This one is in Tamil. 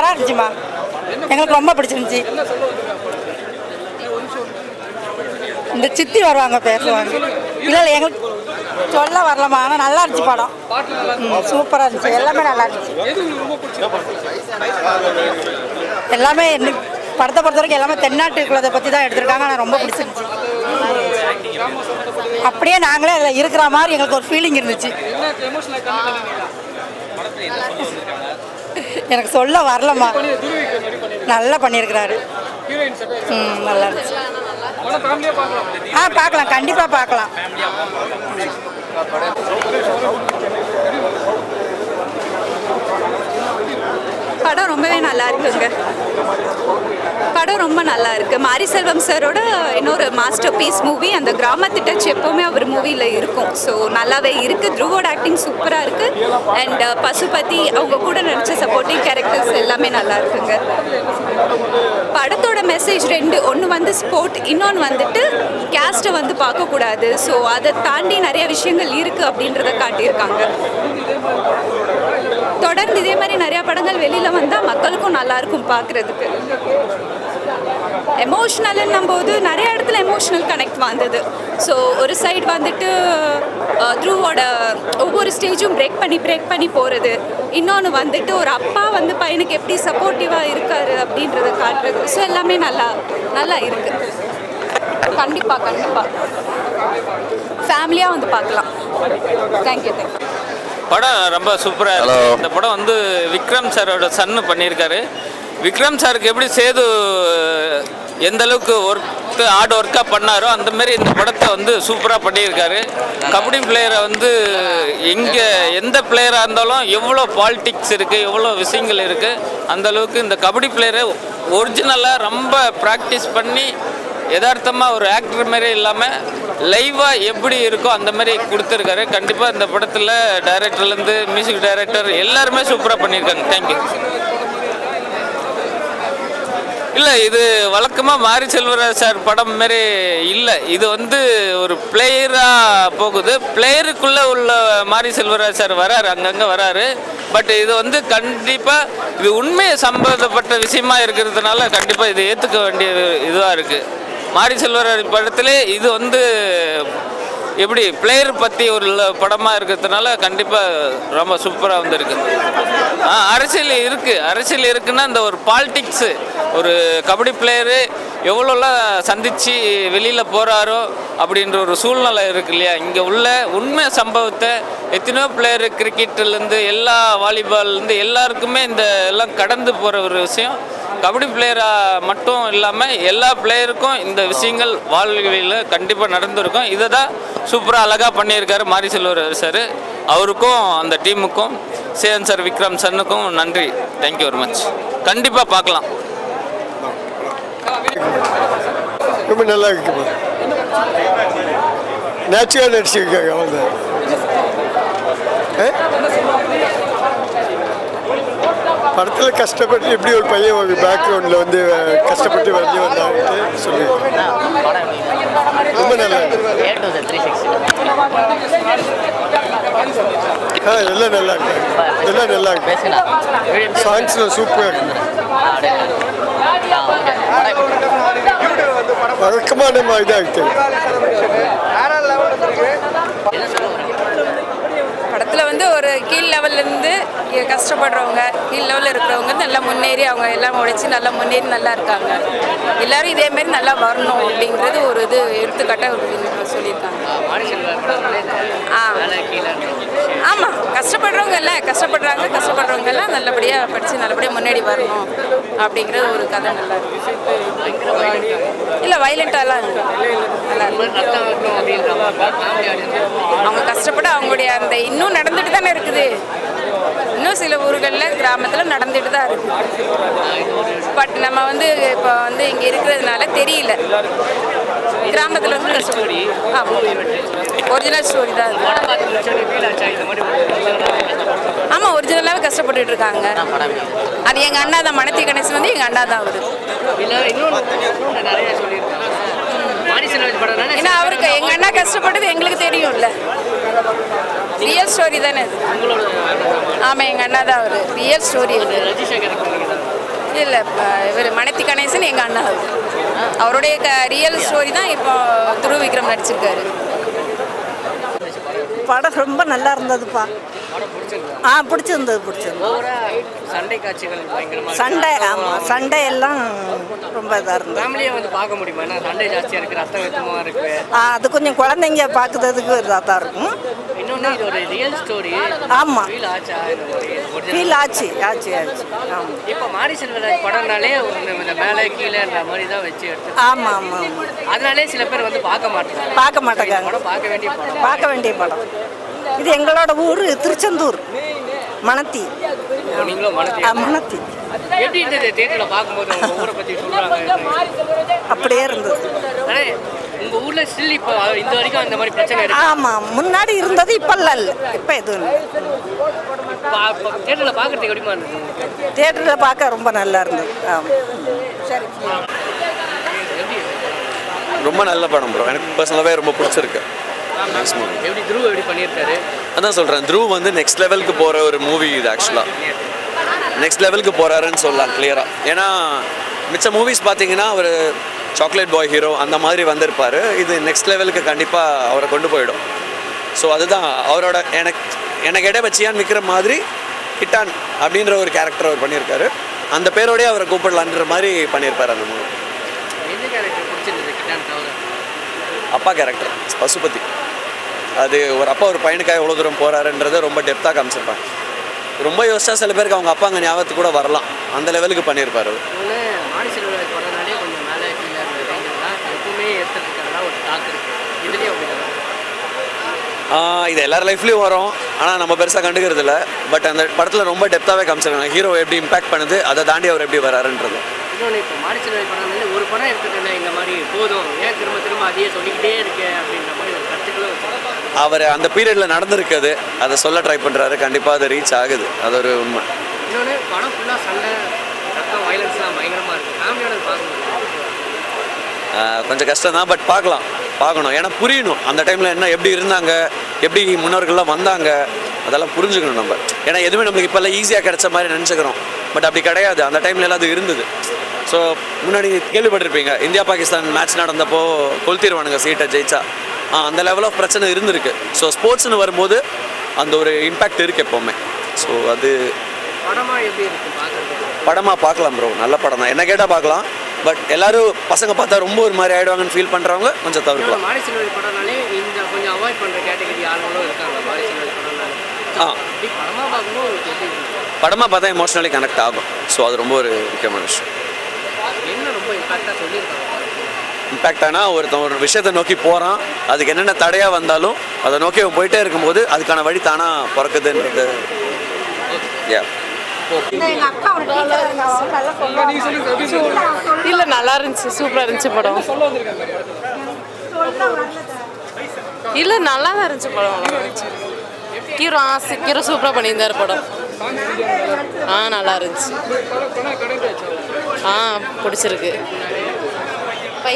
சூப்பராக இருந்துச்சுமா, எங்களுக்கு ரொம்ப பிடிச்சிருந்துச்சி. இந்த சித்தி வருவாங்க பேசுவாங்க. இல்லை இல்லை எங்களுக்கு சொல்ல வரலாமா, ஆனால் நல்லா இருந்துச்சு படம். சூப்பராக இருந்துச்சு, எல்லாமே நல்லா இருந்துச்சு. எல்லாமே படத்தை பொறுத்த வரைக்கும் எல்லாமே தென்னாட்டுக்குள்ளதை பற்றி தான் எடுத்திருக்காங்க. ஆனால் ரொம்ப பிடிச்சிருந்துச்சு. அப்படியே நாங்களே அதில் இருக்கிற மாதிரி எங்களுக்கு ஒரு ஃபீலிங் இருந்துச்சு. எனக்கு சொல்ல வரலம்மா, நல்லா பண்ணியிருக்கிறாரு. நல்லா இருந்துச்சு. பார்க்கலாம், கண்டிப்பாக பார்க்கலாம். படம் ரொம்பவே நல்லா இருக்குங்க. படம் ரொம்ப நல்லா இருக்குது. மாரி செல்வம் சாரோட இன்னொரு மாஸ்டர் பீஸ் மூவி. அந்த கிராமத்து டச் எப்போவுமே அவர் மூவியில் இருக்கும். ஸோ நல்லாவே இருக்குது. த்ரூவோட ஆக்டிங் சூப்பராக இருக்குது. அண்ட் பசுபதி அவங்க கூட நடித்த சப்போர்ட்டிங் கேரக்டர்ஸ் எல்லாமே நல்லா இருக்குங்க. படத்தோட மெசேஜ் ரெண்டு, ஒன்று வந்து ஸ்போர்ட், இன்னொன்று வந்துட்டு கேஸ்ட்டை வந்து பார்க்கக்கூடாது. ஸோ அதை தாண்டி நிறைய விஷயங்கள் இருக்குது அப்படின்றத காட்டியிருக்காங்க. தொடர்ந்து இதே மாதிரி நிறையா படங்கள் வெளியில் வந்தால் மக்களுக்கும் நல்லாயிருக்கும் பார்க்குறதுக்கு. எமோஷ்னல்ன்னும் போது நிறைய இடத்துல எமோஷ்னல் கனெக்ட் வந்தது. ஸோ ஒரு சைடு வந்துட்டு த்ரூவோட ஒவ்வொரு ஸ்டேஜும் பிரேக் பண்ணி போகிறது. இன்னொன்று வந்துட்டு ஒரு அப்பா வந்து பையனுக்கு எப்படி சப்போர்ட்டிவாக இருக்காரு அப்படின்றத காட்டுறது. ஸோ எல்லாமே நல்லா இருக்குது. கண்டிப்பாக ஃபேமிலியாக வந்து பார்க்கலாம். தேங்க்யூ. படம் ரொம்ப சூப்பராக இருக்குது. இந்த படம் வந்து விக்ரம் சாரோட சன்னு பண்ணியிருக்காரு. விக்ரம் சாருக்கு எப்படி சேது எந்த அளவுக்கு ஹார்ட் ஒர்க்காக பண்ணாரோ அந்தமாரி இந்த படத்தை வந்து சூப்பராக பண்ணியிருக்காரு. கபடி பிளேயரை வந்து எந்த பிளேயராக இருந்தாலும் எவ்வளோ பாலிடிக்ஸ் இருக்குது, எவ்வளோ விஷயங்கள் இருக்குது, அந்தளவுக்கு இந்த கபடி பிளேயரை ஒரிஜினலாக ரொம்ப ப்ராக்டிஸ் பண்ணி யதார்த்தமாக ஒரு ஆக்டர் மாரி இல்லாமல் லைவாக எப்படி இருக்கோ அந்த மாதிரி கொடுத்துருக்காரு. கண்டிப்பாக இந்த படத்தில் டைரக்டர்லேருந்து மியூசிக் டைரக்டர் எல்லாருமே சூப்பராக பண்ணியிருக்காங்க. தேங்க்யூ. இல்லை, இது வழக்கமாக மாரி செல்வராஜ் சார் படம் மாரி இல்லை. இது வந்து ஒரு பிளேயராக போகுது. பிளேயருக்குள்ளே உள்ள மாரி செல்வராஜ் சார் வராரு, அங்கங்கே வராரு. பட் இது வந்து கண்டிப்பாக இது உண்மையை சம்பந்தப்பட்ட விஷயமா இருக்கிறதுனால கண்டிப்பாக இதை ஏற்றுக்க வேண்டிய இதுவாக இருக்குது. மாரி செல்வராஜ் படத்திலே இது வந்து எப்படி பிளேயர் பற்றி ஒரு படமாக இருக்கிறதுனால கண்டிப்பாக ரொம்ப சூப்பராக வந்துருக்கு. அரசியல் இருக்குன்னா இந்த ஒரு பாலிடிக்ஸு, ஒரு கபடி பிளேயரு எவ்வளோலாம் சந்தித்து வெளியில் போகிறாரோ அப்படின்ற ஒரு சூழ்நிலை இருக்கு இல்லையா. இங்கே உள்ள உண்மை சம்பவத்தை எத்தனையோ பிளேயரு, கிரிக்கெட்லேருந்து எல்லா வாலிபால்லேருந்து எல்லாருக்குமே இந்த எல்லாம் கடந்து போகிற ஒரு விஷயம். கபடி பிளேயராக மட்டும் இல்லாமல் எல்லா பிளேயருக்கும் இந்த விஷயங்கள் வாழ்வில் கண்டிப்பாக நடந்திருக்கும். இதை தான் சூப்பராக அழகாக பண்ணியிருக்காரு மாரி செல்வராஜ் சார். அவருக்கும் அந்த டீமுக்கும் சேன் சார், விக்ரம் சன்னுக்கும் நன்றி. Thank you very much. கண்டிப்பாக பார்க்கலாம். ரொம்ப நல்லா இருக்குமா, நேச்சுரலாக நடிச்சிருக்காங்க. அவ்வளோதான். படத்தில் கஷ்டப்பட்டு எப்படி ஒரு பையன் ஒரு பேக்ரவுண்டில் வந்து கஷ்டப்பட்டு வெளியே வந்தாங்கன்னு சொல்லி ரொம்ப நல்லா எல்லாம் நல்லா இருக்கு. எல்லாம் நல்லா இருக்கு. சாங்ஸ்லாம் சூப்பராக இருக்கு. வழக்கமான மாதிரி தான் இருக்கு. படத்தில் வந்து ஒரு கீழ் லெவல்லேருந்து கஷ்டப்படுறவங்க, கீழ் லெவலில் இருக்கிறவங்க நல்லா முன்னேறி அவங்க எல்லாம் உழைச்சி நல்லா முன்னேறி நல்லா இருக்காங்க. எல்லோரும் இதேமாரி நல்லா வரணும் அப்படிங்கிறது ஒரு இது எடுத்துக்காட்டாக சொல்லியிருக்காங்க. ஆமாம், கஷ்டப்படுறவங்க எல்லாம் நல்லபடியாக படித்து நல்லபடியாக முன்னேறி வரணும் அப்படிங்கிறது ஒரு கதை நல்லா இருக்கு. இல்லை வைலண்ட்டாலாம் நல்லா இருக்கு. அவங்க கஷ்டப்பட்டு அவங்களுடைய அந்த இன்னும் நடந்துட்டு தானே இருக்குது. இன்னும் சில ஊர்களில் கிராமத்தில் நடந்துட்டு தான் இருக்குது. பட் நம்ம வந்து இப்போ வந்து இங்கே இருக்கிறதுனால தெரியல. கிராமத்தில் வந்து ஒரிஜினல் ஸ்டோரி தான். ஆமாம், ஒரிஜினலாகவே கஷ்டப்பட்டுட்டு இருக்காங்க. அது எங்கள் அண்ணா தான். மனத்தி கணேசன் வந்து எங்கள் அண்ணா தான் அவரு. ஏன்னா அவருக்கு எங்கள் அண்ணா கஷ்டப்பட்டது எங்களுக்கு தெரியும்ல. ரியல் ஸ்டோரி தானே அது. ஆமாம், எங்கள் அண்ணா தான் அவரு. Real story. இல்லை இவர் மனத்தி கணேசன் எங்கள் அண்ணா அவருடைய ரியல் ஸ்டோரி தான் இப்போ துருவ விக்ரம் நடிச்சிருக்காரு. படம் ரொம்ப நல்லா இருந்ததுப்பா. பிடிச்சிருந்தது. சண்டை காட்சிகள் பயங்கரமாக சண்டை, ஆமாம், சண்டை எல்லாம் ரொம்ப இதாக இருந்தது. ஃபேமிலியை வந்து பார்க்க முடியுமா? ஏன்னா சண்டை ஜாஸ்தியாக இருக்குது, ரத்தம் வெத்தமாக இருக்குது. அது கொஞ்சம் குழந்தைங்க பார்க்குறதுக்கு இதாக தான் இருக்கும். இன்னொன்று இது ஒரு ரியல் ஸ்டோரி. ஆமாம், ஃபீல் ஆச்சா? ஃபீல் ஆச்சு. ஆமாம், இப்போ மாரி செல்வராஜ் படம்னாலே இந்த மேலே கீழேன்ற மாதிரி தான் வச்சு எடுத்து. ஆமாம். அதனாலே சில பேர் வந்து பார்க்க மாட்டாங்க. படம் பார்க்க வேண்டிய படம். இது எங்களோட ஊர் திருச்செந்தூர், மணத்தி. நீங்களும் மணத்தி. எப்படி இருந்தது தேட்டரில் பார்க்கும்போது? உங்கள் ஊரை பற்றி சொல்கிறாங்க. அப்படியே இருந்தது. ஆனால் உங்கள் ஊரில் ஸ்டில் இப்போ இந்த வரைக்கும் அந்த மாதிரி பிரச்சனை இருக்கு? ஆமாம், முன்னாடி இருந்தது, இப்போல்லாம் இல்லை. இப்போ எதுவும் தேட்டரில் பார்க்குறதுக்கு எப்படிமா இருந்தது? தேட்டரில் பார்க்க ரொம்ப நல்லா இருந்தது. ஆமாம், சரி. ரொம்ப நல்ல படம் ப்ரோ. எனக்கு பர்சனலாகவே ரொம்ப பிடிச்சிருக்கு. எப்படி துருவ் எப்படி பண்ணியிருக்காரு? அதான் சொல்கிறேன், துருவ் வந்து நெக்ஸ்ட் லெவலுக்கு போகிற ஒரு மூவி இது. ஆக்சுவலாக நெக்ஸ்ட் லெவலுக்கு போகிறாருன்னு சொல்லலாம் கிளியராக. ஏன்னா மிச்ச மூவிஸ் பார்த்தீங்கன்னா அவர் சாக்லேட் பாய் ஹீரோ அந்த மாதிரி வந்திருப்பார். இது நெக்ஸ்ட் லெவலுக்கு கண்டிப்பாக அவரை கொண்டு போயிடும். ஸோ அதுதான் அவரோட எனக்கு இட வச்சியான் விற்கிற மாதிரி கிட்டான் அப்படின்ற ஒரு கேரக்டர் அவர் பண்ணியிருக்காரு. அந்த பேரோடய அவரை கூப்பிடலான்ற மாதிரி பண்ணியிருப்பார் அந்த மூவி. எந்த கேரக்டர் பிடிச்சிருந்தது கிட்டான் தவிர? அப்பா கேரக்டர் பசுபதி. அது ஒரு அப்பா ஒரு பையனுக்காக எவ்வளோ தூரம் போகிறாருன்றதை ரொம்ப டெப்த்தாக காமிச்சிருப்பாங்க. ரொம்ப யோசிச்சா சில பேருக்கு அவங்க அப்பா அங்கே ஞாபகத்துக்கு கூட வரலாம். அந்த லெவலுக்கு பண்ணியிருப்பார் அவர். மாரி செல்வராஜ் படம்னாலே கொஞ்சம் மேலே கீழே எப்பவுமே எடுத்துருக்காருன்னா ஒரு டாக் இருக்குது. இதுலேயே அப்படி இது எல்லார் லைஃப்லேயும் வரும், ஆனால் நம்ம பெருசாக கண்டுக்கிறது இல்லை. பட் அந்த படத்தில் ரொம்ப டெப்த்தாகவே காமிச்சிருக்காங்க. ஹீரோ எப்படி இம்பாக்ட் பண்ணுது, அதை தாண்டி அவர் எப்படி வராருன்றது. இன்னொன்று இப்போ மாரி செல்வராஜ் படம் ஒரு படம் எடுத்துட்டேன்னா இந்த மாதிரி போதும், ஏன் திரும்ப அதையே சொல்லிக்கிட்டே இருக்கேன் அப்படின்ற மாதிரி ஒரு கருத்துக்களும் அவர் அந்த பீரியடில் நடந்திருக்குது, அதை சொல்ல ட்ரை பண்ணுறாரு. கண்டிப்பாக அது ரீச் ஆகுது, அது ஒரு உண்மை. இன்னொன்று படம் ஃபுல்லாக சண்டை ரத்தம் வயலன்ஸ்லாம் பயங்கரமாக இருக்குது. ஃபேமிலியோட பார்க்கணும் கொஞ்சம் கஷ்டம் தான், பட் பார்க்கணும். ஏன்னா புரியணும் அந்த டைமில் என்ன எப்படி இருந்தாங்க, எப்படி முன்னோர்கள்லாம் வந்தாங்க, அதெல்லாம் புரிஞ்சுக்கணும் நம்ம. ஏன்னா எதுவுமே நம்மளுக்கு இப்போல்லாம் ஈஸியாக கிடைச்ச மாதிரி நினச்சிக்கிறோம், பட் அப்படி கிடையாது. அந்த டைம்லலாம் அது இருந்தது. ஸோ முன்னாடி கேள்விப்பட்டிருப்பீங்க, இந்தியா பாகிஸ்தான் மேட்ச் நடந்தப்போ கொளுத்திடுவானுங்க சீட்டை ஜெயிச்சா. அந்த லெவல் ஆஃப் பிரச்சனை இருந்திருக்கு. ஸோ ஸ்போர்ட்ஸ்னு வரும்போது அந்த ஒரு இம்பேக்ட் இருக்குது எப்போவுமே. ஸோ அது படமாக பார்க்கலாம் ப்ரோ. நல்ல படம் தான், என்ன கேட்டால் பார்க்கலாம். பட் எல்லாரும் பசங்க பார்த்தா ரொம்ப ஒரு மாதிரி ஆகிடுவாங்கன்னு ஃபீல் பண்ணுறவங்க கொஞ்சம் தவிர்க்கலாம். மாரி செல்வராஜ் படம்னாலே இந்த கொஞ்சம் அவாய்ட் பண்ணுற கேட்டகரி ஆளுங்களும் இருக்காங்க. மாரி செல்வராஜ் படமாக பார்த்தா எமோஷ்னலி கனெக்ட் ஆகும். ஸோ அது ரொம்ப ஒரு முக்கியமான விஷயம். என்ன ரொம்ப இம்பாக்டாக சொல்லியிருக்காங்க? இம்பேக்ட் ஆனால் ஒருத்தன் ஒரு விஷயத்தை நோக்கி போகிறான், அதுக்கு என்னென்ன தடையாக வந்தாலும் அதை நோக்கி அவன் போயிட்டே இருக்கும்போது அதுக்கான வழி தானாக பிறக்குதுன்றது. இல்லை, நல்லா இருந்துச்சு, சூப்பராக இருந்துச்சு படம். இல்லை, நல்லா தான் இருந்துச்சு படம். ஹீரோ சூப்பராக பண்ணியிருந்தார் படம். நல்லா இருந்துச்சு. பிடிச்சிருக்கு.